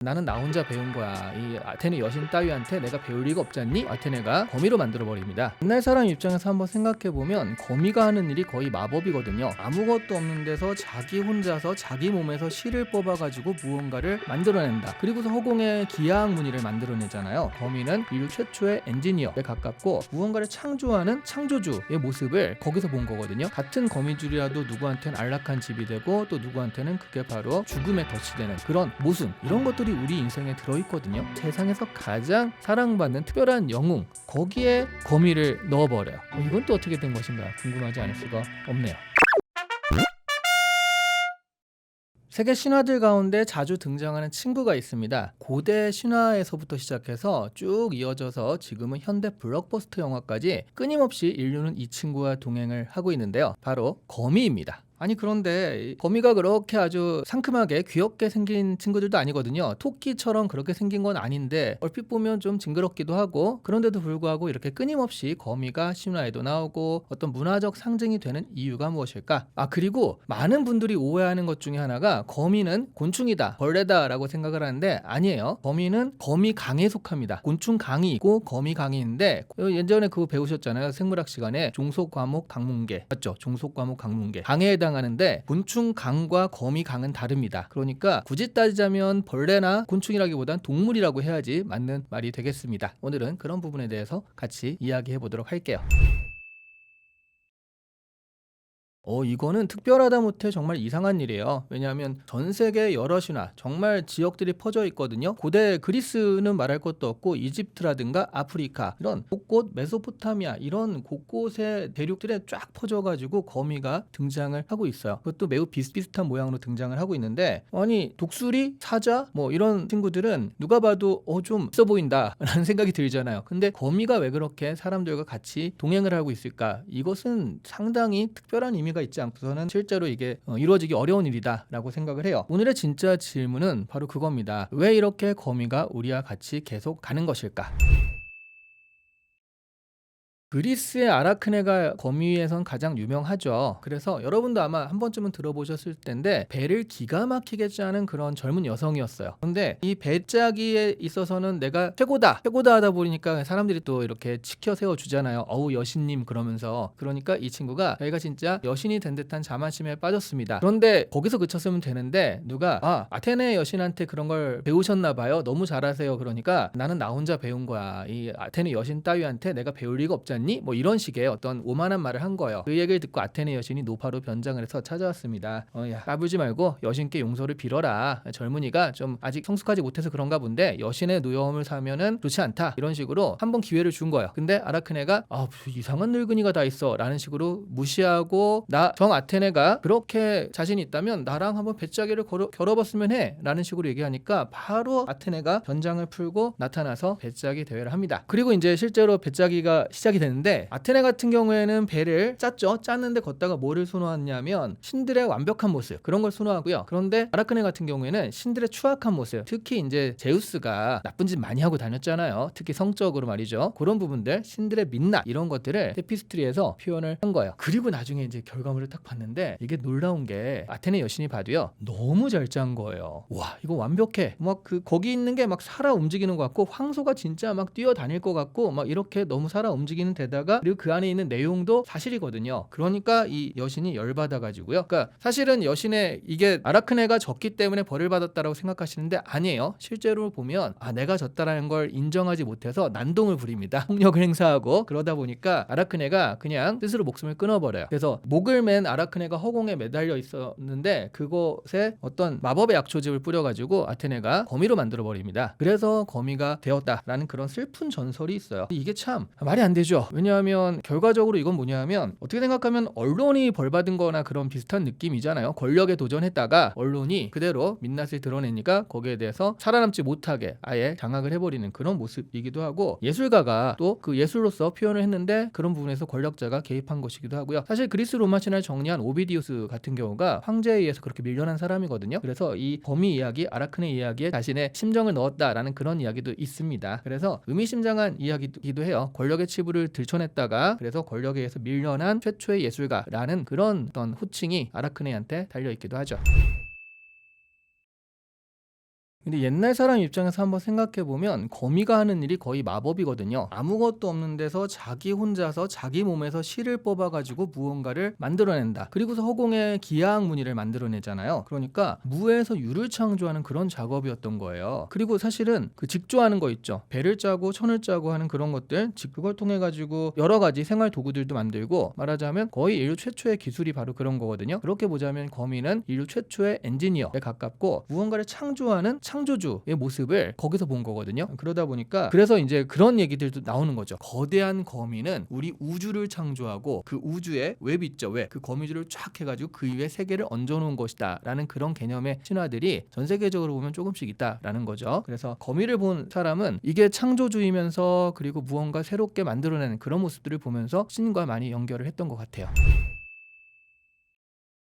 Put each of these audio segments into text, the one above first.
나는 나 혼자 배운 거야. 이 아테네 여신 따위한테 내가 배울 리가 없지 않니? 아테네가 거미로 만들어 버립니다. 옛날 사람 입장에서 한번 생각해 보면 거미가 하는 일이 거의 마법이거든요. 아무것도 없는 데서 자기 혼자서 자기 몸에서 실을 뽑아가지고 무언가를 만들어낸다. 그리고서 허공에 기하학 무늬를 만들어내잖아요. 거미는 인류 최초의 엔지니어에 가깝고 무언가를 창조하는 창조주의 모습을 거기서 본 거거든요. 같은 거미줄이라도 누구한테는 안락한 집이 되고 또 누구한테는 그게 바로 죽음의 덫이 되는 그런 모순, 이런 것들이 우리 인생에 들어있거든요. 세상에서 가장 사랑받는 특별한 영웅, 거기에 거미를 넣어버려요. 이건 또 어떻게 된 것인가 궁금하지 않을 수가 없네요. 세계 신화들 가운데 자주 등장하는 친구가 있습니다. 고대 신화에서부터 시작해서 쭉 이어져서 지금은 현대 블록버스터 영화까지 끊임없이 인류는 이 친구와 동행을 하고 있는데요. 바로 거미입니다. 아니 그런데 거미가 그렇게 아주 상큼하게 귀엽게 생긴 친구들도 아니거든요. 토끼처럼 그렇게 생긴 건 아닌데 얼핏 보면 좀 징그럽기도 하고, 그런데도 불구하고 이렇게 끊임없이 거미가 신화에도 나오고 어떤 문화적 상징이 되는 이유가 무엇일까? 그리고 많은 분들이 오해하는 것 중에 하나가 거미는 곤충이다, 벌레다 라고 생각을 하는데 아니에요. 거미는 거미강에 속합니다. 곤충강이 있고 거미강이 있는데 예전에 그거 배우셨잖아요. 생물학 시간에 종속과목 강문계 맞죠? 종속과목 강문계 강에 하는데 곤충 강과 거미 강은 다릅니다. 그러니까 굳이 따지자면 벌레나 곤충이라기보단 동물이라고 해야지 맞는 말이 되겠습니다. 오늘은 그런 부분에 대해서 같이 이야기해 보도록 할게요. 이거는 특별하다 못해 정말 이상한 일이에요. 왜냐하면 전 세계 여러 신화, 정말 지역들이 퍼져 있거든요. 고대 그리스는 말할 것도 없고 이집트라든가 아프리카, 이런 곳곳 메소포타미아 이런 곳곳의 대륙들에 쫙 퍼져가지고 거미가 등장을 하고 있어요. 그것도 매우 비슷비슷한 모양으로 등장을 하고 있는데, 아니 독수리, 사자 뭐 이런 친구들은 누가 봐도 좀 있어 보인다 라는 생각이 들잖아요. 근데 거미가 왜 그렇게 사람들과 같이 동행을 하고 있을까? 이것은 상당히 특별한 의미가 있지 않고서는 실제로 이게 이루어지기 어려운 일이다 라고 생각을 해요. 오늘의 진짜 질문은 바로 그겁니다. 왜 이렇게 거미가 우리와 같이 계속 가는 것일까? 그리스의 아라크네가 거미에선 가장 유명하죠. 그래서 여러분도 아마 한 번쯤은 들어보셨을 텐데 배를 기가 막히게 짜는 그런 젊은 여성이었어요. 그런데 이 배짜기에 있어서는 내가 최고다 하다 보니까 사람들이 또 이렇게 치켜 세워주잖아요. 어우 여신님 그러면서. 그러니까 이 친구가 자기가 진짜 여신이 된 듯한 자만심에 빠졌습니다. 그런데 거기서 그쳤으면 되는데 누가 아테네 여신한테 그런 걸 배우셨나 봐요. 너무 잘하세요. 그러니까 나는 나 혼자 배운 거야. 이 아테네 여신 따위한테 내가 배울 리가 없지 않니? 뭐 이런 식의 어떤 오만한 말을 한 거예요. 그 얘기를 듣고 아테네 여신이 노파로 변장을 해서 찾아왔습니다. 야 까불지 말고 여신께 용서를 빌어라. 젊은이가 좀 아직 성숙하지 못해서 그런가 본데 여신의 노여움을 사면은 좋지 않다. 이런 식으로 한번 기회를 준 거예요. 근데 아라크네가 이상한 늙은이가 다 있어 라는 식으로 무시하고, 정 아테네가 그렇게 자신이 있다면 나랑 한번 배짜기를 겨뤄봤으면 해 라는 식으로 얘기하니까 바로 아테네가 변장을 풀고 나타나서 배짜기 대회를 합니다. 그리고 이제 실제로 배짜기가 시작이 되는데, 아테네 같은 경우에는 배를 짰는데 걷다가 뭐를 선호하냐면 신들의 완벽한 모습, 그런 걸 선호하고요. 그런데 아라크네 같은 경우에는 신들의 추악한 모습, 특히 이제 제우스가 나쁜 짓 많이 하고 다녔잖아요. 특히 성적으로 말이죠. 그런 부분들, 신들의 민낯 이런 것들을 테피스트리에서 표현을 한 거예요. 그리고 나중에 이제 결과물을 딱 봤는데 이게 놀라운 게 아테네 여신이 봐도요 너무 잘 짠 거예요. 와 이거 완벽해. 막 거기 있는 게 막 살아 움직이는 것 같고 황소가 진짜 막 뛰어다닐 것 같고 막 이렇게 너무 살아 움직이는 데다가, 그리고 그 안에 있는 내용도 사실이거든요. 그러니까 이 여신이 열받아가지고요. 그러니까 사실은 여신의 이게 아라크네가 졌기 때문에 벌을 받았다라고 생각하시는데 아니에요. 실제로 보면 내가 졌다라는 걸 인정하지 못해서 난동을 부립니다. 폭력을 행사하고, 그러다 보니까 아라크네가 그냥 스스로 목숨을 끊어버려요. 그래서 목을 맨 아라크네가 허공에 매달려 있었는데 그곳에 어떤 마법의 약초즙을 뿌려가지고 아테네가 거미로 만들어버립니다. 그래서 거미가 되었다라는 그런 슬픈 전설이 있어요. 이게 참 말이 안 되죠. 왜냐하면 결과적으로 이건 뭐냐면, 어떻게 생각하면 언론이 벌받은 거나 그런 비슷한 느낌이잖아요. 권력에 도전했다가 언론이 그대로 민낯을 드러내니까 거기에 대해서 살아남지 못하게 아예 장악을 해버리는 그런 모습이기도 하고, 예술가가 또 그 예술로서 표현을 했는데 그런 부분에서 권력자가 개입한 것이기도 하고요. 사실 그리스 로마 신화를 정리한 오비디우스 같은 경우가 황제에 의해서 그렇게 밀려난 사람이거든요. 그래서 이 거미 이야기, 아라크네 이야기에 자신의 심정을 넣었다라는 그런 이야기도 있습니다. 그래서 의미심장한 이야기이기도 해요. 권력의 치부를 들춰냈다가 그래서 권력에 의해서 밀려난 최초의 예술가라는 그런 어떤 호칭이 아라크네한테 달려있기도 하죠. 근데 옛날 사람 입장에서 한번 생각해 보면 거미가 하는 일이 거의 마법이거든요. 아무것도 없는 데서 자기 혼자서 자기 몸에서 실을 뽑아 가지고 무언가를 만들어낸다. 그리고서 허공에 기하학 무늬를 만들어내잖아요. 그러니까 무에서 유를 창조하는 그런 작업이었던 거예요. 그리고 사실은 그 직조하는 거 있죠. 배를 짜고 천을 짜고 하는 그런 것들, 그걸 통해 가지고 여러 가지 생활 도구들도 만들고, 말하자면 거의 인류 최초의 기술이 바로 그런 거거든요. 그렇게 보자면 거미는 인류 최초의 엔지니어에 가깝고 무언가를 창조하는 창조주의 모습을 거기서 본 거거든요. 그러다 보니까 그래서 이제 그런 얘기들도 나오는 거죠. 거대한 거미는 우리 우주를 창조하고 그 우주에 웹 있죠. 웹. 그 거미줄을 쫙 해가지고 그 위에 세계를 얹어놓은 것이다 라는 그런 개념의 신화들이 전 세계적으로 보면 조금씩 있다라는 거죠. 그래서 거미를 본 사람은 이게 창조주이면서 그리고 무언가 새롭게 만들어내는 그런 모습들을 보면서 신과 많이 연결을 했던 것 같아요.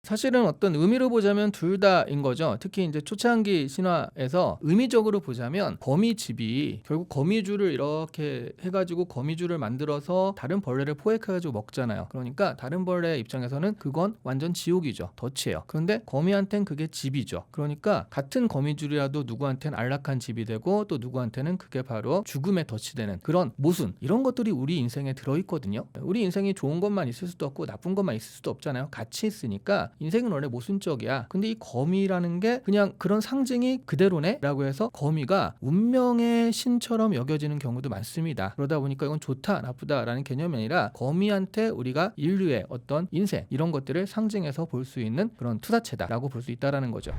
사실은 어떤 의미로 보자면 둘 다인 거죠. 특히 이제 초창기 신화에서 의미적으로 보자면 거미집이 결국 거미줄을 이렇게 해가지고 거미줄을 만들어서 다른 벌레를 포획해가지고 먹잖아요. 그러니까 다른 벌레 입장에서는 그건 완전 지옥이죠. 덫이에요. 그런데 거미한테는 그게 집이죠. 그러니까 같은 거미줄이라도 누구한테는 안락한 집이 되고 또 누구한테는 그게 바로 죽음의 덫이 되는 그런 모순, 이런 것들이 우리 인생에 들어있거든요. 우리 인생이 좋은 것만 있을 수도 없고 나쁜 것만 있을 수도 없잖아요. 같이 있으니까 인생은 원래 모순적이야. 근데 이 거미라는 게 그냥 그런 상징이 그대로네 라고 해서 거미가 운명의 신처럼 여겨지는 경우도 많습니다. 그러다 보니까 이건 좋다 나쁘다 라는 개념이 아니라 거미한테 우리가 인류의 어떤 인생 이런 것들을 상징해서 볼 수 있는 그런 투사체다 라고 볼 수 있다는 거죠.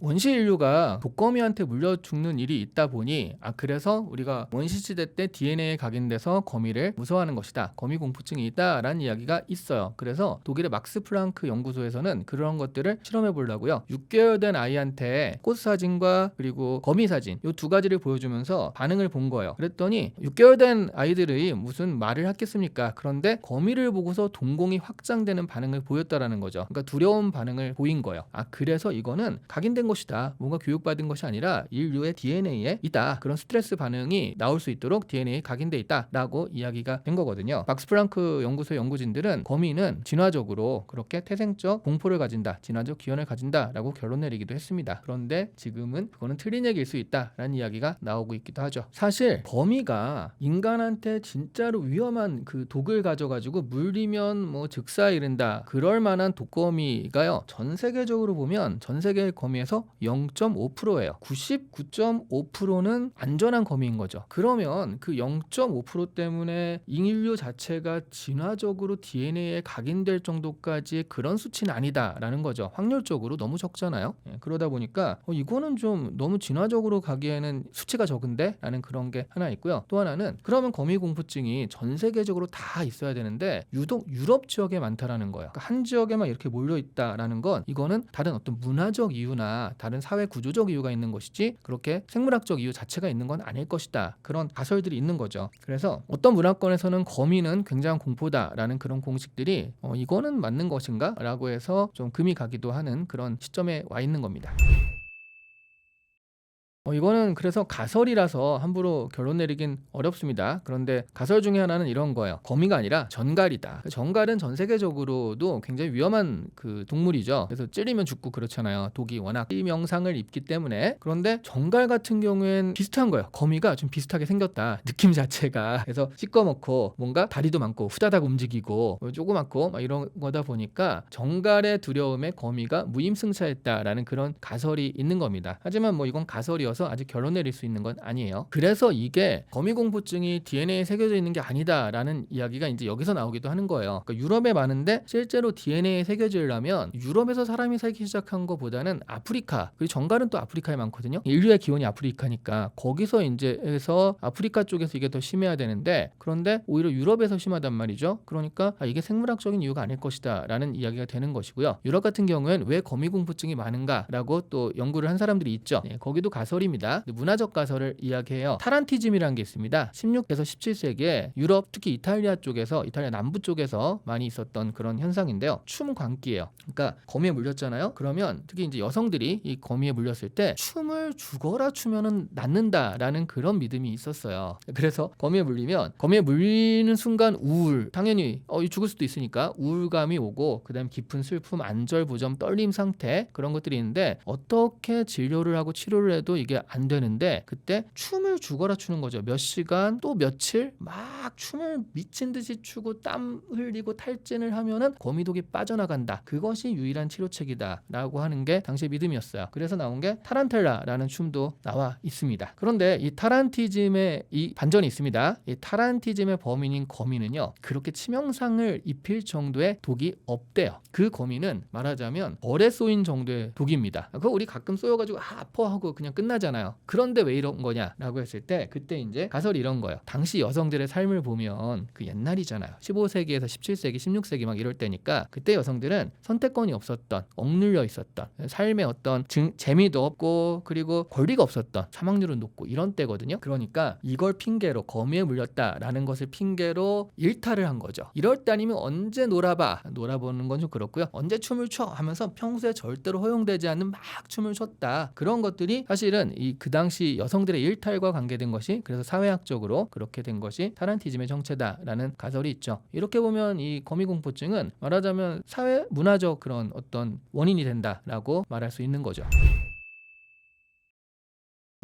원시 인류가 독거미한테 물려 죽는 일이 있다 보니 그래서 우리가 원시시대 때 DNA에 각인돼서 거미를 무서워하는 것이다. 거미 공포증이 있다라는 이야기가 있어요. 그래서 독일의 막스 플랑크 연구소에서는 그런 것들을 실험해 보려고요. 6개월 된 아이한테 꽃 사진과 그리고 거미 사진 이 두 가지를 보여주면서 반응을 본 거예요. 그랬더니 6개월 된 아이들이 무슨 말을 하겠습니까? 그런데 거미를 보고서 동공이 확장되는 반응을 보였다라는 거죠. 그러니까 두려운 반응을 보인 거예요. 그래서 이거는 각인된 것이다. 뭔가 교육받은 것이 아니라 인류의 DNA에 있다. 그런 스트레스 반응이 나올 수 있도록 DNA에 각인돼 있다라고 이야기가 된 거거든요. 막스 플랑크 연구소 연구진들은 거미는 진화적으로 그렇게 태생적 공포를 가진다. 진화적 기원을 가진다라고 결론 내리기도 했습니다. 그런데 지금은 그거는 틀린 얘기일 수 있다라는 이야기가 나오고 있기도 하죠. 사실 거미가 인간한테 진짜로 위험한 그 독을 가져가지고 물리면 뭐 즉사 이른다. 그럴 만한 독거미가요. 전 세계적으로 보면 전 세계 거미에서 0.5%예요. 99.5%는 안전한 거미인 거죠. 그러면 그 0.5% 때문에 인류 자체가 진화적으로 DNA에 각인될 정도까지의 그런 수치는 아니다라는 거죠. 확률적으로 너무 적잖아요. 그러다 보니까 이거는 좀 너무 진화적으로 가기에는 수치가 적은데? 라는 그런 게 하나 있고요. 또 하나는 그러면 거미 공포증이 전 세계적으로 다 있어야 되는데 유독 유럽 지역에 많다라는 거예요. 그러니까 한 지역에만 이렇게 몰려 있다라는 건 이거는 다른 어떤 문화적 이유나 다른 사회 구조적 이유가 있는 것이지 그렇게 생물학적 이유 자체가 있는 건 아닐 것이다. 그런 가설들이 있는 거죠. 그래서 어떤 문화권에서는 거미는 굉장한 공포다라는 그런 공식들이 이거는 맞는 것인가? 라고 해서 좀 금이 가기도 하는 그런 시점에 와 있는 겁니다. 이거는 그래서 가설이라서 함부로 결론 내리긴 어렵습니다. 그런데 가설 중에 하나는 이런 거예요. 거미가 아니라 전갈이다. 전갈은 전 세계적으로도 굉장히 위험한 그 동물이죠. 그래서 찌르면 죽고 그렇잖아요. 독이 워낙 명상을 입기 때문에. 그런데 전갈 같은 경우엔 비슷한 거예요. 거미가 좀 비슷하게 생겼다. 느낌 자체가. 그래서 시꺼멓고 뭔가 다리도 많고 후다닥 움직이고 조그맣고 막 이런 거다 보니까 전갈의 두려움에 거미가 무임승차했다라는 그런 가설이 있는 겁니다. 하지만 뭐 이건 가설이어서 아직 결론 내릴 수 있는 건 아니에요. 그래서 이게 거미 공포증이 DNA에 새겨져 있는 게 아니다라는 이야기가 이제 여기서 나오기도 하는 거예요. 그러니까 유럽에 많은데 실제로 DNA에 새겨지려면 유럽에서 사람이 살기 시작한 것보다는 아프리카, 그리고 정갈은 또 아프리카에 많거든요. 인류의 기원이 아프리카니까 거기서 이제 해서 아프리카 쪽에서 이게 더 심해야 되는데 그런데 오히려 유럽에서 심하단 말이죠. 그러니까 이게 생물학적인 이유가 아닐 것이다 라는 이야기가 되는 것이고요. 유럽 같은 경우엔 왜 거미 공포증이 많은가라고 또 연구를 한 사람들이 있죠. 거기도 가설이 가설입니다. 문화적 가설을 이야기해요. 타란티즘이라는 게 있습니다. 16에서 17세기에 유럽, 특히 이탈리아 쪽에서, 이탈리아 남부 쪽에서 많이 있었던 그런 현상인데요. 춤 광기예요. 그러니까 거미에 물렸잖아요. 그러면 특히 이제 여성들이 이 거미에 물렸을 때 춤을 죽어라 추면은 낫는다라는 그런 믿음이 있었어요. 그래서 거미에 물리는 순간 우울, 당연히 죽을 수도 있으니까 우울감이 오고, 그다음 깊은 슬픔, 안절부절, 떨림 상태, 그런 것들이 있는데 어떻게 진료를 하고 치료를 해도 이게 안 되는데, 그때 춤을 죽어라 추는 거죠. 몇 시간 또 며칠 막 춤을 미친 듯이 추고 땀 흘리고 탈진을 하면은 거미독이 빠져나간다. 그것이 유일한 치료책이다 라고 하는 게 당시의 믿음이었어요. 그래서 나온 게 타란텔라라는 춤도 나와 있습니다. 그런데 이 타란티즘의 이 반전이 있습니다. 이 타란티즘의 범인인 거미는요, 그렇게 치명상을 입힐 정도의 독이 없대요. 그 거미는 말하자면 벌에 쏘인 정도의 독입니다. 그거 우리 가끔 쏘여가지고 아파하고 그냥 끝나잖아요. 그런데 왜 이런 거냐라고 했을 때, 그때 이제 가설이 이런 거예요. 당시 여성들의 삶을 보면 그 옛날이잖아요. 15세기에서 17세기, 16세기 막 이럴 때니까, 그때 여성들은 선택권이 없었던, 억눌려 있었던, 삶의 어떤 재미도 없고, 그리고 권리가 없었던, 사망률은 높고 이런 때거든요. 그러니까 이걸 핑계로, 거미에 물렸다라는 것을 핑계로 일탈을 한 거죠. 이럴 때 아니면 언제 놀아보는 건 좀 그렇고요. 언제 춤을 춰 하면서 평소에 절대로 허용되지 않는 막 춤을 췄다. 그런 것들이 사실은 그 당시 여성들의 일탈과 관계된 것이, 그래서 사회학적으로 그렇게 된 것이 타란티즘의 정체다라는 가설이 있죠. 이렇게 보면 이 거미공포증은 말하자면 사회 문화적 그런 어떤 원인이 된다라고 말할 수 있는 거죠.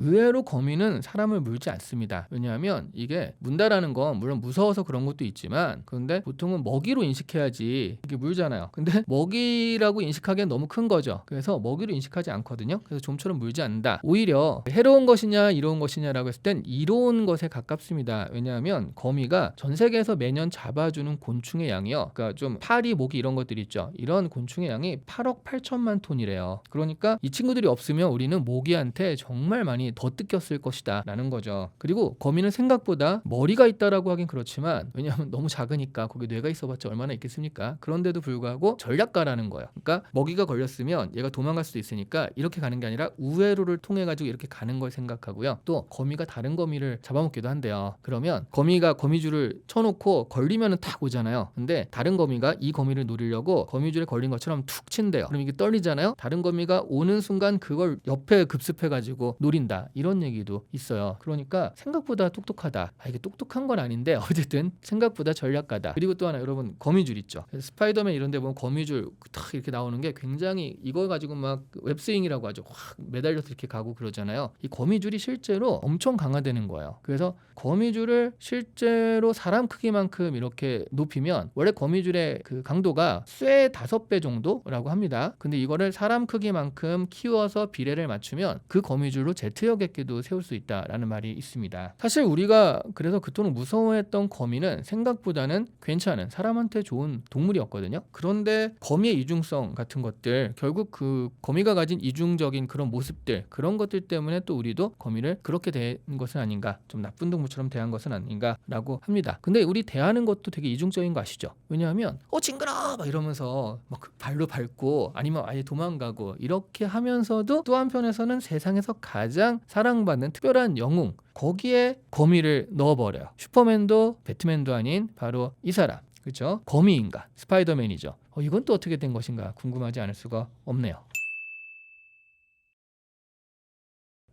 의외로 거미는 사람을 물지 않습니다. 왜냐하면 이게 문다라는 건 물론 무서워서 그런 것도 있지만, 그런데 보통은 먹이로 인식해야지 이게 물잖아요. 근데 먹이라고 인식하기엔 너무 큰 거죠. 그래서 먹이로 인식하지 않거든요. 그래서 좀처럼 물지 않는다. 오히려 해로운 것이냐 이로운 것이냐라고 했을 땐 이로운 것에 가깝습니다. 왜냐하면 거미가 전 세계에서 매년 잡아주는 곤충의 양이요, 그러니까 좀 파리, 모기 이런 것들이 있죠. 이런 곤충의 양이 8억 8천만 톤이래요. 그러니까 이 친구들이 없으면 우리는 모기한테 정말 많이 더 뜯겼을 것이다 라는 거죠. 그리고 거미는 생각보다 머리가 있다라고 하긴 그렇지만, 왜냐하면 너무 작으니까 거기 뇌가 있어봤자 얼마나 있겠습니까? 그런데도 불구하고 전략가라는 거예요. 그러니까 먹이가 걸렸으면 얘가 도망갈 수도 있으니까 이렇게 가는 게 아니라 우회로를 통해 가지고 이렇게 가는 걸 생각하고요. 또 거미가 다른 거미를 잡아먹기도 한대요. 그러면 거미가 거미줄을 쳐놓고 걸리면은 탁 오잖아요. 근데 다른 거미가 이 거미를 노리려고 거미줄에 걸린 것처럼 툭 친대요. 그럼 이게 떨리잖아요. 다른 거미가 오는 순간 그걸 옆에 급습해가지고 노린다, 이런 얘기도 있어요. 그러니까 생각보다 똑똑하다. 이게 똑똑한 건 아닌데 어쨌든 생각보다 전략가다. 그리고 또 하나, 여러분 거미줄 있죠. 스파이더맨 이런 데 보면 거미줄 탁 이렇게 나오는 게 굉장히, 이걸 가지고 막 웹스윙이라고 하죠. 확 매달려서 이렇게 가고 그러잖아요. 이 거미줄이 실제로 엄청 강화되는 거예요. 그래서 거미줄을 실제로 사람 크기만큼 이렇게 높이면, 원래 거미줄의 그 강도가 쇠 5배 정도라고 합니다. 근데 이거를 사람 크기만큼 키워서 비례를 맞추면 그 거미줄로 제트여객기도 세울 수 있다라는 말이 있습니다. 사실 우리가 그래서 그토록 무서워했던 거미는 생각보다는 괜찮은, 사람한테 좋은 동물이었거든요. 그런데 거미의 이중성 같은 것들, 결국 그 거미가 가진 이중적인 그런 모습들, 그런 것들 때문에 또 우리도 거미를 그렇게 대한 것은 아닌가, 좀 나쁜 동물처럼 대한 것은 아닌가라고 합니다. 근데 우리 대하는 것도 되게 이중적인 거 아시죠? 왜냐하면 징그러 막 이러면서 막 발로 밟고, 아니면 아예 도망가고, 이렇게 하면서도 또 한편에서는 세상에서 가장 사랑받는 특별한 영웅, 거기에 거미를 넣어버려요. 슈퍼맨도 배트맨도 아닌 바로 이 사람, 그렇죠? 거미 인간, 스파이더맨이죠. 이건 또 어떻게 된 것인가 궁금하지 않을 수가 없네요.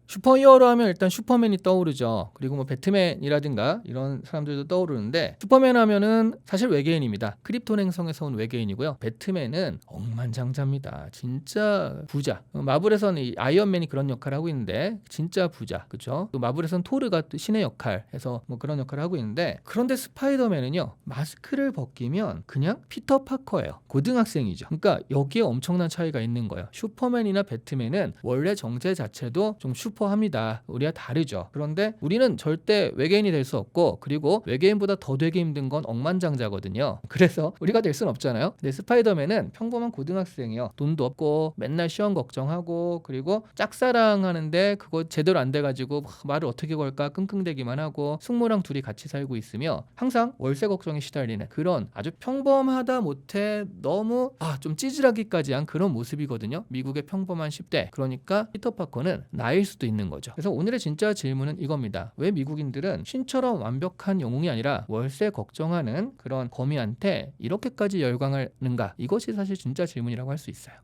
슈퍼히어로 하면 일단 슈퍼맨이 떠오르죠. 그리고 뭐 배트맨이라든가 이런 사람들도 떠오르는데, 슈퍼맨 하면은 사실 외계인입니다. 크립톤 행성에서 온 외계인이고요. 배트맨은 억만장자입니다. 진짜 부자. 마블에서는 이 아이언맨이 그런 역할을 하고 있는데 진짜 부자, 그렇죠? 또 마블에서는 토르가 또 신의 역할 해서 뭐 그런 역할을 하고 있는데, 그런데 스파이더맨은요, 마스크를 벗기면 그냥 피터 파커예요. 고등학생이죠. 그러니까 여기에 엄청난 차이가 있는 거예요. 슈퍼맨이나 배트맨은 원래 정체 자체도 좀 슈퍼합니다. 우리와 다르죠. 그런데 우리는 절대 외계인이 될 수 없고, 그리고 외계인보다 더 되기 힘든 건 억만장자거든요. 그래서 우리가 될 수는 없잖아요. 근데 스파이더맨은 평범한 고등학생이요. 돈도 없고 맨날 시험 걱정하고, 그리고 짝사랑하는데 그거 제대로 안 돼가지고 말을 어떻게 걸까 끙끙대기만 하고, 숙모랑 둘이 같이 살고 있으며 항상 월세 걱정에 시달리는 그런 아주 평범하다 못해 너무 좀 찌질하기까지 한 그런 모습이거든요. 미국의 평범한 10대. 그러니까 피터 파커는 나일 수도 있는 있는 거죠. 그래서 오늘의 진짜 질문은 이겁니다. 왜 미국인들은 신처럼 완벽한 영웅이 아니라 월세 걱정하는 그런 거미한테 이렇게까지 열광하는가? 이것이 사실 진짜 질문이라고 할 수 있어요.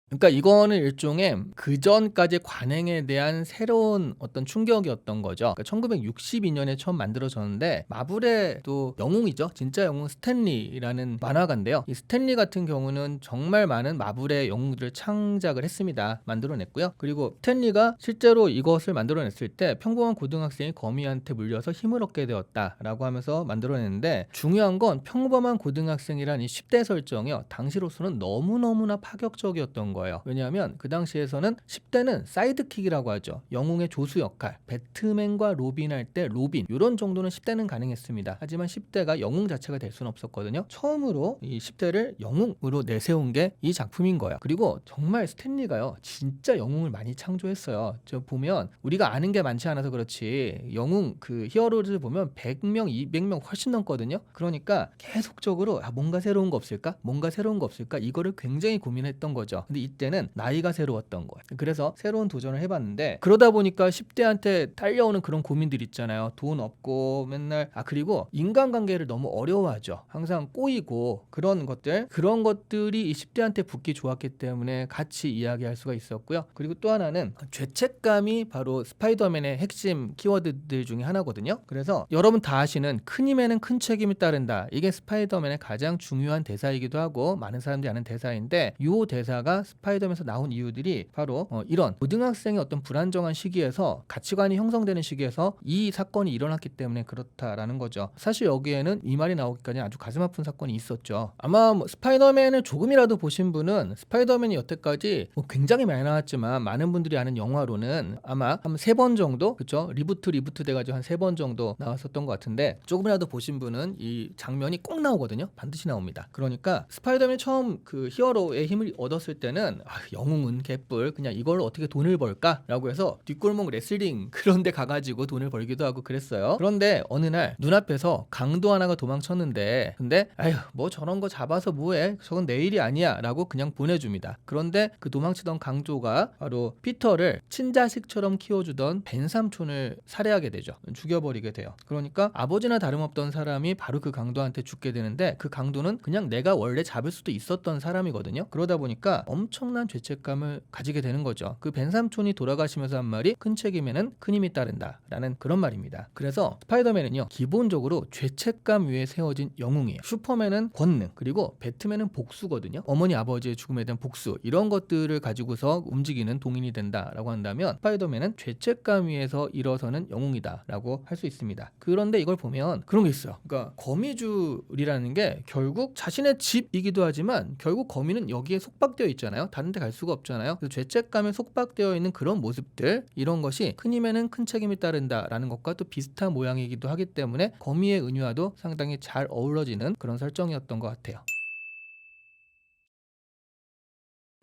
그러니까 이거는 일종의 그전까지 관행에 대한 새로운 어떤 충격이었던 거죠. 그러니까 1962년에 처음 만들어졌는데 마블의 또 영웅이죠. 진짜 영웅 스탠리라는 만화가인데요. 이 스탠리 같은 경우는 정말 많은 마블의 영웅들을 창작을 했습니다. 만들어냈고요. 그리고 스탠리가 실제로 이것을 만들어냈을 때 평범한 고등학생이 거미한테 물려서 힘을 얻게 되었다라고 하면서 만들어냈는데 중요한 건 평범한 고등학생이란 이 10대 설정이요. 당시로서는 너무너무나 파격적이었던 거예요. 왜냐하면 그 당시에서는 10대는 사이드킥이라고 하죠. 영웅의 조수 역할, 배트맨과 로빈 할 때 로빈 이런 정도는 10대는 가능했습니다. 하지만 10대가 영웅 자체가 될 수는 없었거든요. 처음으로 이 10대를 영웅으로 내세운 게 이 작품인 거예요. 그리고 정말 스탠리가요 진짜 영웅을 많이 창조했어요. 저 보면 우리가 아는 게 많지 않아서 그렇지 영웅 그 히어로를 보면 100명, 200명 훨씬 넘거든요. 그러니까 계속적으로 뭔가 새로운 거 없을까? 뭔가 새로운 거 없을까? 이거를 굉장히 고민했던 거죠. 근데 이때는 나이가 새로웠던 거예요. 그래서 새로운 도전을 해봤는데 그러다 보니까 10대한테 딸려오는 그런 고민들 있잖아요. 돈 없고 맨날 그리고 인간관계를 너무 어려워하죠. 항상 꼬이고 그런 것들이 이 10대한테 붙기 좋았기 때문에 같이 이야기할 수가 있었고요. 그리고 또 하나는 죄책감이 바로 스파이더맨의 핵심 키워드들 중에 하나거든요. 그래서 여러분 다 아시는 큰 힘에는 큰 책임이 따른다. 이게 스파이더맨의 가장 중요한 대사이기도 하고 많은 사람들이 아는 대사인데 이 대사가 스파이더맨에서 나온 이유들이 바로 이런 고등학생의 어떤 불안정한 시기에서 가치관이 형성되는 시기에서 이 사건이 일어났기 때문에 그렇다라는 거죠. 사실 여기에는 이 말이 나오기까지 아주 가슴 아픈 사건이 있었죠. 아마 스파이더맨을 조금이라도 보신 분은 스파이더맨이 여태까지 굉장히 많이 나왔지만 많은 분들이 아는 영화로는 아마 한 3번 정도 그쵸? 리부트 돼가지고 한 3번 정도 나왔었던 것 같은데 조금이라도 보신 분은 이 장면이 꼭 나오거든요. 반드시 나옵니다. 그러니까 스파이더맨이 처음 그 히어로의 힘을 얻었을 때는 영웅은 개뿔 그냥 이걸로 어떻게 돈을 벌까라고 해서 뒷골목 레슬링 그런 데 가가지고 돈을 벌기도 하고 그랬어요. 그런데 어느 날 눈앞에서 강도 하나가 도망쳤는데 근데 뭐 저런 거 잡아서 뭐해 저건 내 일이 아니야 라고 그냥 보내줍니다. 그런데 그 도망치던 강도가 바로 피터를 친자식처럼 키워주던 벤 삼촌을 살해하게 되죠. 죽여버리게 돼요. 그러니까 아버지나 다름없던 사람이 바로 그 강도한테 죽게 되는데 그 강도는 그냥 내가 원래 잡을 수도 있었던 사람이거든요. 그러다 보니까 엄청난 죄책감을 가지게 되는 거죠. 그 벤 삼촌이 돌아가시면서 한 말이 큰 책임에는 큰 힘이 따른다 라는 그런 말입니다. 그래서 스파이더맨은요 기본적으로 죄책감 위에 세워진 영웅이에요. 슈퍼맨은 권능 그리고 배트맨은 복수거든요. 어머니 아버지의 죽음에 대한 복수 이런 것들을 가지고서 움직이는 동인이 된다라고 한다면 스파이더맨은 죄책감 위에서 일어서는 영웅이다 라고 할 수 있습니다. 그런데 이걸 보면 그런 게 있어요. 그러니까 거미줄이라는 게 결국 자신의 집이기도 하지만 결국 거미는 여기에 속박되어 있잖아요. 다른 데 갈 수가 없잖아요. 그래서 죄책감에 속박되어 있는 그런 모습들 이런 것이 큰 힘에는 큰 책임이 따른다라는 것과 또 비슷한 모양이기도 하기 때문에 거미의 은유와도 상당히 잘 어우러지는 그런 설정이었던 것 같아요.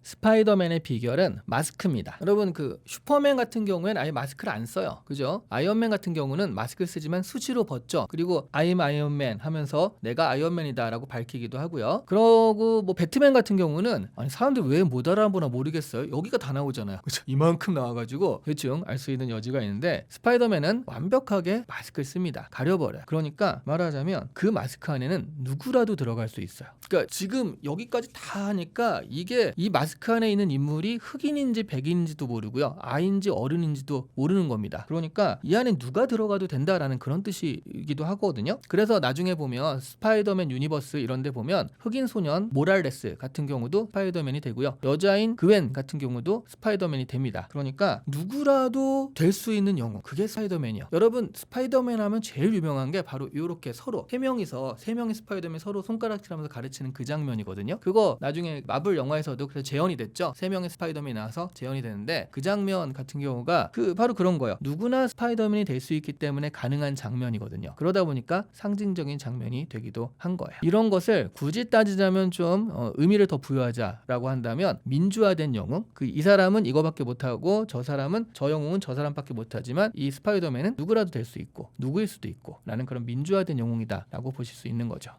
스파이더맨의 비결은 마스크입니다. 여러분 그 슈퍼맨 같은 경우에는 아예 마스크를 안 써요. 그죠? 아이언맨 같은 경우는 마스크를 쓰지만 수시로 벗죠. 그리고 I'm 아이언맨 하면서 내가 아이언맨이다 라고 밝히기도 하고요. 그러고 뭐 배트맨 같은 경우는 아니 사람들 왜 못 알아보나 모르겠어요. 여기가 다 나오잖아요. 그죠? 이만큼 나와가지고 대충 알 수 있는 여지가 있는데 스파이더맨은 완벽하게 마스크를 씁니다. 가려버려요. 그러니까 말하자면 그 마스크 안에는 누구라도 들어갈 수 있어요. 그러니까 지금 여기까지 다 하니까 이게 이 마스크 안에 있는 인물이 흑인인지 백인인지도 모르고요. 아이인지 어른인지도 모르는 겁니다. 그러니까 이 안에 누가 들어가도 된다라는 그런 뜻이기도 하거든요. 그래서 나중에 보면 스파이더맨 유니버스 이런 데 보면 흑인 소년 모랄레스 같은 경우도 스파이더맨이 되고요. 여자인 그웬 같은 경우도 스파이더맨이 됩니다. 그러니까 누구라도 될 수 있는 영웅 그게 스파이더맨이요. 여러분 스파이더맨 하면 제일 유명한 게 바로 이렇게 서로 세 명의 스파이더맨 서로 손가락질하면서 가르치는 그 장면이거든요. 그거 나중에 마블 영화에서도 그래서 재현이 됐죠. 3명의 스파이더맨이 나와서 재현이 되는데 그 장면 같은 경우가 바로 그런 거예요. 누구나 스파이더맨이 될 수 있기 때문에 가능한 장면이거든요. 그러다 보니까 상징적인 장면이 되기도 한 거예요. 이런 것을 굳이 따지자면 좀 의미를 더 부여하자라고 한다면 민주화된 영웅 이 사람은 이거밖에 못하고 저 영웅은 저 사람밖에 못하지만 이 스파이더맨은 누구라도 될 수 있고 누구일 수도 있고 라는 그런 민주화된 영웅이다 라고 보실 수 있는 거죠.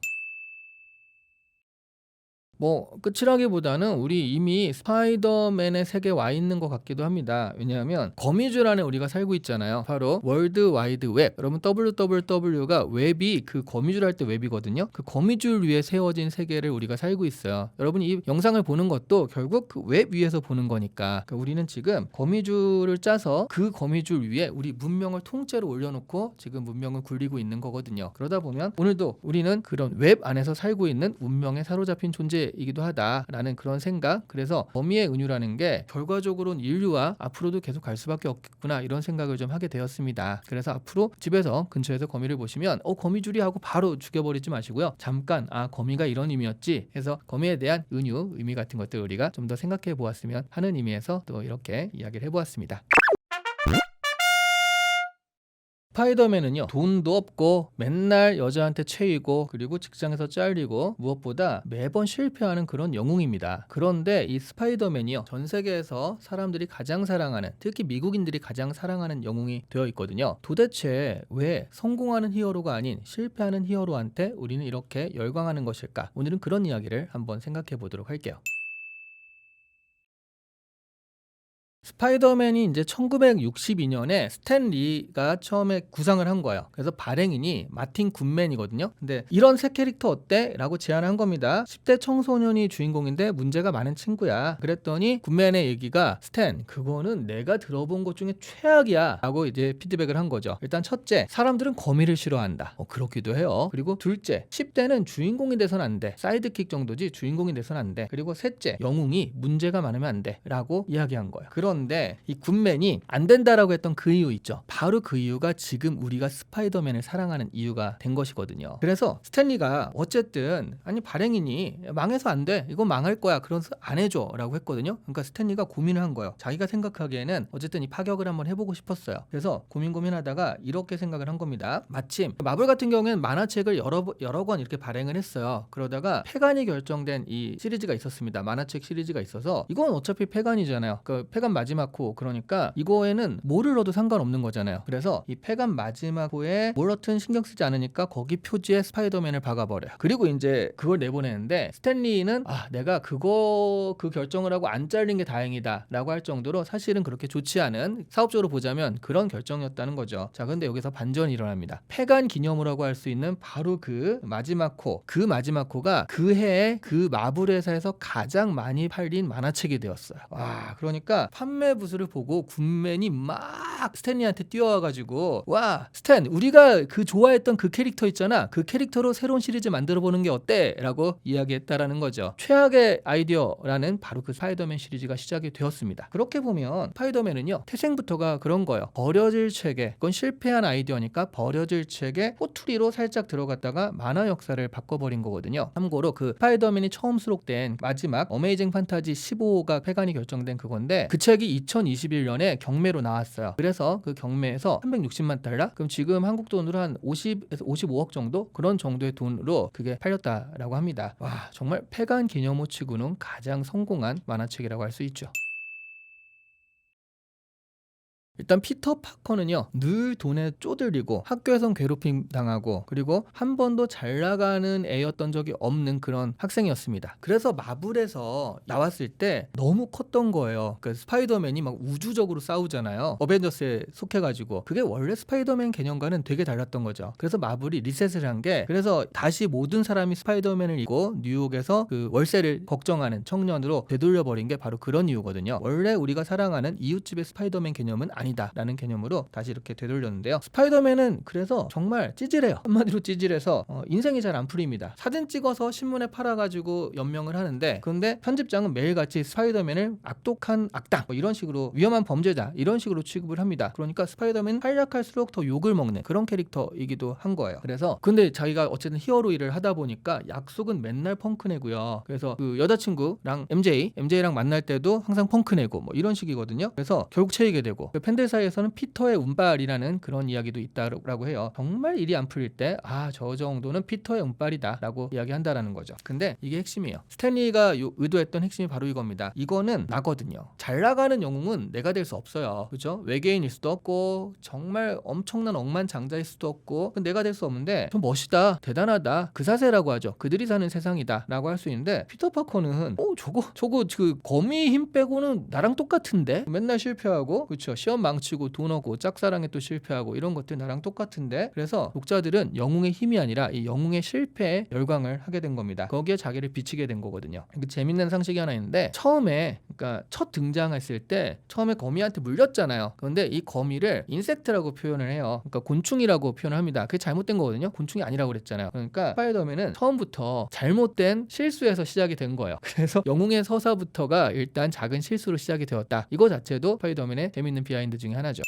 뭐 끝이라기보다는 우리 이미 스파이더맨의 세계에 와 있는 것 같기도 합니다. 왜냐하면 거미줄 안에 우리가 살고 있잖아요. 바로 월드 와이드 웹. 여러분 WWW가 웹이 그 거미줄 할 때 웹이거든요. 그 거미줄 위에 세워진 세계를 우리가 살고 있어요. 여러분 이 영상을 보는 것도 결국 그 웹 위에서 보는 거니까 우리는 지금 거미줄을 짜서 그 거미줄 위에 우리 문명을 통째로 올려놓고 지금 문명을 굴리고 있는 거거든요. 그러다 보면 오늘도 우리는 그런 웹 안에서 살고 있는 운명에 사로잡힌 존재이기도 하다라는 그런 생각. 그래서 거미의 은유라는 게 결과적으로는 인류와 앞으로도 계속 갈 수밖에 없겠구나 이런 생각을 좀 하게 되었습니다. 그래서 앞으로 집에서 근처에서 거미를 보시면 거미줄이 하고 바로 죽여버리지 마시고요. 잠깐 거미가 이런 의미였지 해서 거미에 대한 은유, 의미 같은 것들 우리가 좀 더 생각해 보았으면 하는 의미에서 또 이렇게 이야기를 해보았습니다. 스파이더맨은요 돈도 없고 맨날 여자한테 채이고 그리고 직장에서 잘리고 무엇보다 매번 실패하는 그런 영웅입니다. 그런데 이 스파이더맨이요 전 세계에서 사람들이 가장 사랑하는, 특히 미국인들이 가장 사랑하는 영웅이 되어 있거든요. 도대체 왜 성공하는 히어로가 아닌 실패하는 히어로한테 우리는 이렇게 열광하는 것일까? 오늘은 그런 이야기를 한번 생각해 보도록 할게요. 스파이더맨이 이제 1962년에 스탠 리가 처음에 구상을 한 거예요. 그래서 발행인이 마틴 굿맨이거든요. 근데 이런 새 캐릭터 어때? 라고 제안한 겁니다. 10대 청소년이 주인공인데 문제가 많은 친구야. 그랬더니 굿맨의 얘기가 스탠, 그거는 내가 들어본 것 중에 최악이야. 라고 이제 피드백을 한 거죠. 일단 첫째, 사람들은 거미를 싫어한다. 그렇기도 해요. 그리고 둘째, 10대는 주인공이 돼선 안 돼. 사이드킥 정도지 주인공이 돼선 안 돼. 그리고 셋째, 영웅이 문제가 많으면 안 돼. 라고 이야기한 거예요. 그런데 이 굿맨이 안 된다라고 했던 그 이유 있죠. 바로 그 이유가 지금 우리가 스파이더맨을 사랑하는 이유가 된 것이거든요. 그래서 스탠리가 어쨌든 발행인이 망해서 안 돼. 이거 망할 거야. 그래서 안 해줘. 라고 했거든요. 그러니까 스탠리가 고민을 한 거예요. 자기가 생각하기에는 어쨌든 이 파격을 한번 해보고 싶었어요. 그래서 고민하다가 이렇게 생각을 한 겁니다. 마침 마블 같은 경우에는 만화책을 여러 권 이렇게 발행을 했어요. 그러다가 폐간이 결정된 이 시리즈가 있었습니다. 만화책 시리즈가 있어서 이건 어차피 폐간이잖아요. 그 폐간 마지막 호, 그러니까 이거에는 뭐를 넣어도 상관없는 거잖아요. 그래서 이 폐간 마지막 호에 뭘 넣든 신경 쓰지 않으니까 거기 표지에 스파이더맨을 박아버려요. 그리고 이제 그걸 내보내는데 스탠리는 내가 그 결정을 하고 안 잘린 게 다행이다 라고 할 정도로 사실은 그렇게 좋지 않은, 사업적으로 보자면 그런 결정이었다는 거죠. 자, 근데 여기서 반전이 일어납니다. 폐간 기념호라고 할 수 있는 바로 그 마지막 호, 그 마지막 호가 그 해에 그 마블 회사에서 가장 많이 팔린 만화책이 되었어요. 와, 그러니까 판매 부수를 보고 굿맨이 막 스탠리한테 뛰어와가지고, 와 스탠, 우리가 그 좋아했던 그 캐릭터 있잖아, 그 캐릭터로 새로운 시리즈 만들어보는 게 어때? 라고 이야기했다라는 거죠. 최악의 아이디어라는 바로 그 스파이더맨 시리즈가 시작이 되었습니다. 그렇게 보면 스파이더맨은요 태생부터가 그런 거예요. 버려질 책에, 그건 실패한 아이디어니까 버려질 책에 꼬투리로 살짝 들어갔다가 만화 역사를 바꿔버린 거거든요. 참고로 그 스파이더맨이 처음 수록된 마지막 어메이징 판타지 15호가 폐간이 결정된 그건데, 그 책이 2021년에 경매로 나왔어요. 그래서 그 경매에서 360만 달러? 그럼 지금 한국 돈으로 한 50에서 55억 정도? 그런 정도의 돈으로 그게 팔렸다라고 합니다. 와, 정말 폐간 기념호 치고는 가장 성공한 만화책이라고 할 수 있죠. 일단 피터 파커는요 늘 돈에 쪼들리고 학교에선 괴롭힘 당하고 그리고 한 번도 잘 나가는 애였던 적이 없는 그런 학생이었습니다. 그래서 마블에서 나왔을 때 너무 컸던 거예요. 그 스파이더맨이 막 우주적으로 싸우잖아요. 어벤져스에 속해가지고 그게 원래 스파이더맨 개념과는 되게 달랐던 거죠. 그래서 마블이 리셋을 한 게, 그래서 다시 모든 사람이 스파이더맨을 입고 뉴욕에서 그 월세를 걱정하는 청년으로 되돌려버린 게 바로 그런 이유거든요. 원래 우리가 사랑하는 이웃집의 스파이더맨 개념은 아니다 라는 개념으로 다시 이렇게 되돌렸는데요. 스파이더맨은 그래서 정말 찌질해요. 한마디로 찌질해서 인생이 잘 안 풀립니다. 사진 찍어서 신문에 팔아가지고 연명을 하는데, 그런데 편집장은 매일같이 스파이더맨을 악독한 악당, 이런 식으로 위험한 범죄자, 이런 식으로 취급을 합니다. 그러니까 스파이더맨은 활약할수록 더 욕을 먹는 그런 캐릭터이기도 한 거예요. 그래서 근데 자기가 어쨌든 히어로 일을 하다 보니까 약속은 맨날 펑크내고요. 그래서 그 여자친구랑 MJ랑 만날 때도 항상 펑크내고 이런 식이거든요. 그래서 결국 채이게 되고, 팬들 사이에서는 피터의 운빨이라는 그런 이야기도 있다라고 해요. 정말 일이 안 풀릴 때 저 정도는 피터의 운빨이다 라고 이야기한다라는 거죠. 근데 이게 핵심이에요. 스탠리가 의도했던 핵심이 바로 이겁니다. 이거는 나거든요. 잘 나가는 영웅은 내가 될 수 없어요. 그죠? 외계인일 수도 없고 정말 엄청난 억만장자일 수도 없고 내가 될 수 없는데 좀 멋있다, 대단하다, 그 사세라고 하죠. 그들이 사는 세상이다 라고 할 수 있는데, 피터 파커는 저거 그 거미 힘 빼고는 나랑 똑같은데, 맨날 실패하고, 그렇죠, 시험 망치고 돈 얻고 짝사랑에 또 실패하고 이런 것들 나랑 똑같은데, 그래서 독자들은 영웅의 힘이 아니라 이 영웅의 실패에 열광을 하게 된 겁니다. 거기에 자기를 비치게 된 거거든요. 재밌는 상식이 하나 있는데, 처음에 그러니까 첫 등장했을 때 처음에 거미한테 물렸잖아요. 그런데 이 거미를 인섹트라고 표현을 해요. 그러니까 곤충이라고 표현을 합니다. 그게 잘못된 거거든요. 곤충이 아니라고 그랬잖아요. 그러니까 스파이더맨은 처음부터 잘못된 실수에서 시작이 된 거예요. 그래서 영웅의 서사부터가 일단 작은 실수로 시작이 되었다. 이거 자체도 스파이더맨의 재밌는 비하인드 중에 하나죠.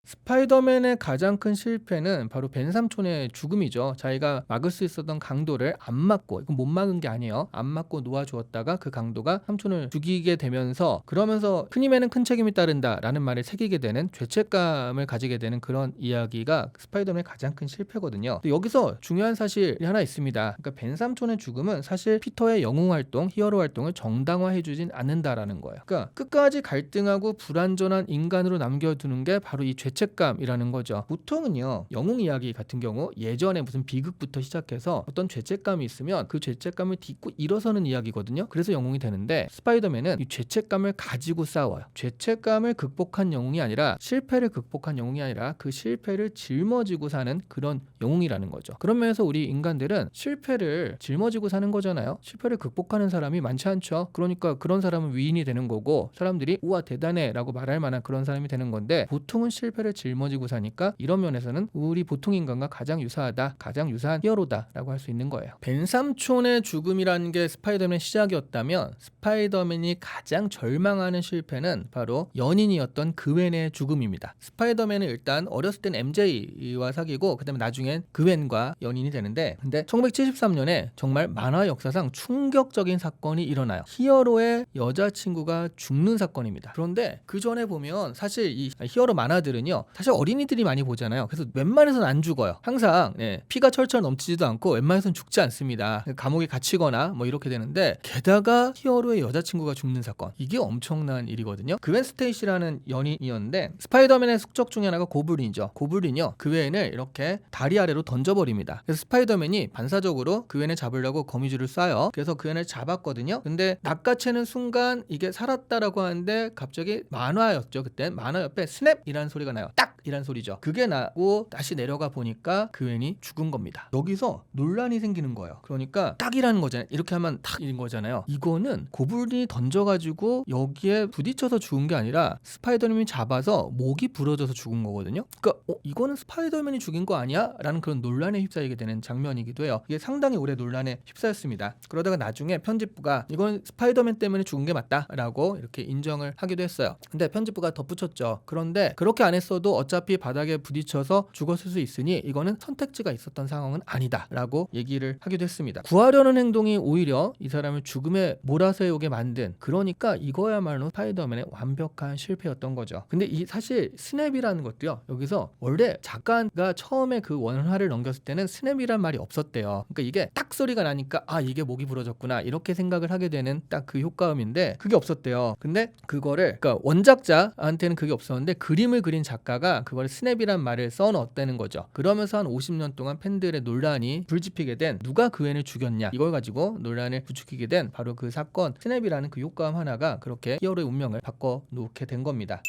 스파이더맨의 가장 큰 실패는 바로 벤 삼촌의 죽음이죠. 자기가 막을 수 있었던 강도를 안 막고, 이건 못 막은 게 아니에요, 안 막고 놓아주었다가 그 강도가 삼촌을 죽이게 되면서, 그러면서 큰 힘에는 큰 책임이 따른다라는 말을 새기게 되는, 죄책감을 가지게 되는 그런 이야기가 스파이더맨의 가장 큰 실패거든요. 근데 여기서 중요한 사실이 하나 있습니다. 그러니까 벤 삼촌의 죽음은 사실 피터의 영웅 활동, 히어로 활동을 정당화해주진 않는다라는 거예요. 그러니까 끝까지 갈등하고 불완전한 인간으로 남겨두는 게 바로 이 죄책감이라는 거죠. 보통은요, 영웅 이야기 같은 경우 예전에 무슨 비극부터 시작해서 어떤 죄책감이 있으면 그 죄책감을 딛고 일어서는 이야기거든요. 그래서 영웅이 되는데, 스파이더맨은 이 죄책감을 가지고 싸워요. 죄책감을 극복한 영웅이 아니라, 실패를 극복한 영웅이 아니라 그 실패를 짊어지고 사는 그런 영웅이라는 거죠. 그런 면에서 우리 인간들은 실패를 짊어지고 사는 거잖아요. 실패를 극복하는 사람이 많지 않죠. 그러니까 그런 사람은 위인이 되는 거고, 사람들이 우와 대단해 라고 말할 만한 그런 사람이 되는 건데, 보통은 실패를 짊어지고 사니까 이런 면에서는 우리 보통 인간과 가장 유사하다, 가장 유사한 히어로다 라고 할 수 있는 거예요. 벤 삼촌의 죽음이라는 게 스파이더맨의 시작이었다면, 스파이더맨이 가장 절망하는 실패는 바로 연인이었던 그웬의 죽음입니다. 스파이더맨은 일단 어렸을 땐 MJ와 사귀고, 그 다음에 나중엔 그웬과 연인이 되는데, 근데 1973년에 정말 만화 역사상 충격적인 사건이 일어나요. 히어로의 여자친구가 죽는 사건입니다. 그런데 그 전에 보면 사실 이 히어로 만화들은요, 사실 어린이들이 많이 보잖아요. 그래서 웬만해서는 안 죽어요. 항상 피가 철철 넘치지도 않고 웬만해서는 죽지 않습니다. 감옥에 갇히거나 뭐 이렇게 되는데, 게다가 히어로의 여자친구가 죽는 사건, 이게 엄청난 일이거든요. 그웬 스테이시라는 연인이었는데, 스파이더맨의 숙적 중에 하나가 고블린이죠. 고블린이요, 그웬을 이렇게 다리 아래로 던져버립니다. 그래서 스파이더맨이 반사적으로 그웬을 잡으려고 거미줄을 쏴요. 그래서 그웬을 잡았거든요. 근데 낚아채는 순간 이게 살았다라고 하는데, 갑자기 만화였죠. 그때 만화 옆에 스냅이라는 소리가 나요. 딱! 이란 소리죠. 그게 나고 다시 내려가 보니까 그웬이 죽은 겁니다. 여기서 논란이 생기는 거예요. 그러니까 딱이라는 거잖아요. 이렇게 하면 탁인 거잖아요. 이거는 고블린이 던져가지고 여기에 부딪혀서 죽은 게 아니라 스파이더맨이 잡아서 목이 부러져서 죽은 거거든요. 그러니까 이거는 스파이더맨이 죽인 거 아니야? 라는 그런 논란에 휩싸이게 되는 장면이기도 해요. 이게 상당히 오래 논란에 휩싸였습니다. 그러다가 나중에 편집부가 이건 스파이더맨 때문에 죽은 게 맞다 라고 이렇게 인정을 하기도 했어요. 근데 편집부가 덧붙였죠. 그런데 그렇게 안 했어도 어차피 바닥에 부딪혀서 죽었을 수 있으니 이거는 선택지가 있었던 상황은 아니다 라고 얘기를 하기도 했습니다. 구하려는 행동이 오히려 이 사람을 죽음에 몰아세우게 만든, 그러니까 이거야말로 스파이더맨의 완벽한 실패였던 거죠. 근데 이 사실 스냅이라는 것도요, 여기서 원래 작가가 처음에 그 원화를 넘겼을 때는 스냅이란 말이 없었대요. 그러니까 이게 딱 소리가 나니까 이게 목이 부러졌구나 이렇게 생각을 하게 되는 딱 그 효과음인데, 그게 없었대요. 근데 그거를, 그러니까 원작자한테는 그게 없었는데 그림을 그린 작가가 그걸 스냅이란 말을 써넣었다는 거죠. 그러면서 한 50년 동안 팬들의 논란이 불지피게 된, 누가 그웬을 죽였냐 이걸 가지고 논란을 부추기게 된 바로 그 사건, 스냅이라는 그 효과음 하나가 그렇게 히어로의 운명을 바꿔놓게 된 겁니다.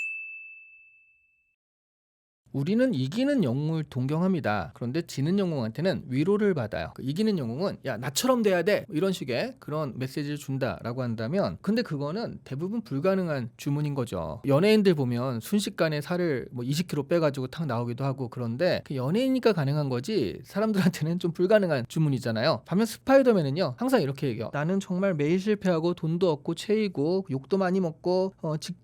우리는 이기는 영웅을 동경합니다. 그런데 지는 영웅한테는 위로를 받아요. 이기는 영웅은 야 나처럼 돼야 돼 이런 식의 그런 메시지를 준다라고 한다면, 근데 그거는 대부분 불가능한 주문인 거죠. 연예인들 보면 순식간에 살을 20kg 빼가지고 탁 나오기도 하고, 그런데 그 연예인이니까 가능한 거지 사람들한테는 좀 불가능한 주문이잖아요. 반면 스파이더맨은요, 항상 이렇게 얘기해요. 나는 정말 매일 실패하고 돈도 없고 체이고 욕도 많이 먹고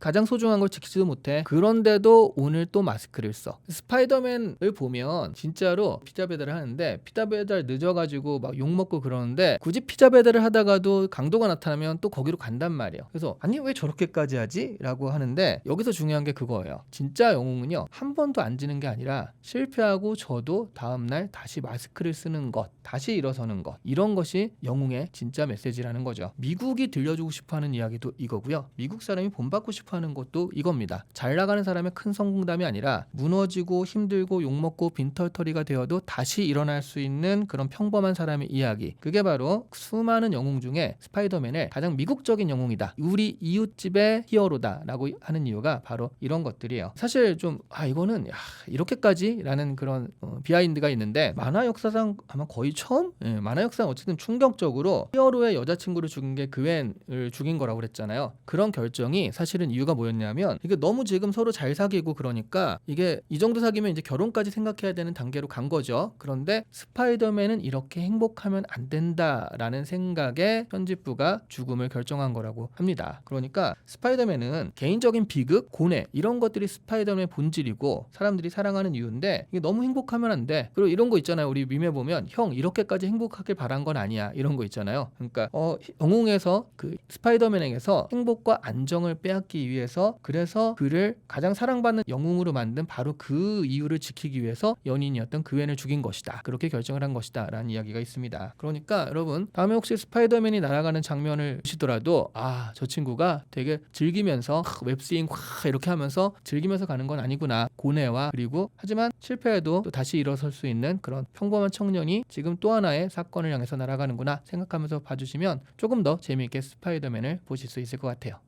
가장 소중한 걸 지키지도 못해. 그런데도 오늘 또 마스크를 써. 스파이더맨을 보면 진짜로 피자 배달을 하는데 피자 배달 늦어가지고 막 욕먹고 그러는데 굳이 피자 배달을 하다가도 강도가 나타나면 또 거기로 간단 말이에요. 그래서 아니 왜 저렇게까지 하지? 라고 하는데 여기서 중요한 게 그거예요. 진짜 영웅은요 한 번도 안 지는 게 아니라 실패하고 져도 다음날 다시 마스크를 쓰는 것, 다시 일어서는 것, 이런 것이 영웅의 진짜 메시지라는 거죠. 미국이 들려주고 싶어하는 이야기도 이거고요. 미국 사람이 본받고 싶어하는 것도 이겁니다. 잘 나가는 사람의 큰 성공담이 아니라 무너지고 힘들고 욕먹고 빈털터리가 되어도 다시 일어날 수 있는 그런 평범한 사람의 이야기. 그게 바로 수많은 영웅 중에 스파이더맨을 가장 미국적인 영웅이다, 우리 이웃집의 히어로다 라고 하는 이유가 바로 이런 것들이에요. 사실 좀 이거는 이렇게까지? 라는 그런 비하인드가 있는데 만화 역사상 아마 거의 처음? 만화 역사상 어쨌든 충격적으로 히어로의 여자친구를 죽인 게 그웬을 죽인 거라고 그랬잖아요. 그런 결정이 사실은 이유가 뭐였냐면 이게 너무 지금 서로 잘 사귀고 그러니까 이게 이 정도 사귀면 이제 결혼까지 생각해야 되는 단계로 간 거죠. 그런데 스파이더맨은 이렇게 행복하면 안 된다라는 생각에 편집부가 죽음을 결정한 거라고 합니다. 그러니까 스파이더맨은 개인적인 비극, 고뇌 이런 것들이 스파이더맨의 본질이고 사람들이 사랑하는 이유인데 이게 너무 행복하면 안 돼. 그리고 이런 거 있잖아요. 우리 밈에 보면 형 이렇게까지 행복하길 바란 건 아니야. 이런 거 있잖아요. 그러니까 영웅에서 그 스파이더맨에게서 행복과 안정을 빼앗기 위해서 그래서 그를 가장 사랑받는 영웅으로 만든 바로 그 이유를 지키기 위해서 연인이었던 그웬을 죽인 것이다. 그렇게 결정을 한 것이다. 라는 이야기가 있습니다. 그러니까 여러분 다음에 혹시 스파이더맨이 날아가는 장면을 보시더라도 저 친구가 되게 즐기면서 웹스윙 이렇게 하면서 즐기면서 가는 건 아니구나. 고뇌와 그리고 하지만 실패해도 또 다시 일어설 수 있는 그런 평범한 청년이 지금 또 하나의 사건을 향해서 날아가는구나 생각하면서 봐주시면 조금 더 재미있게 스파이더맨을 보실 수 있을 것 같아요.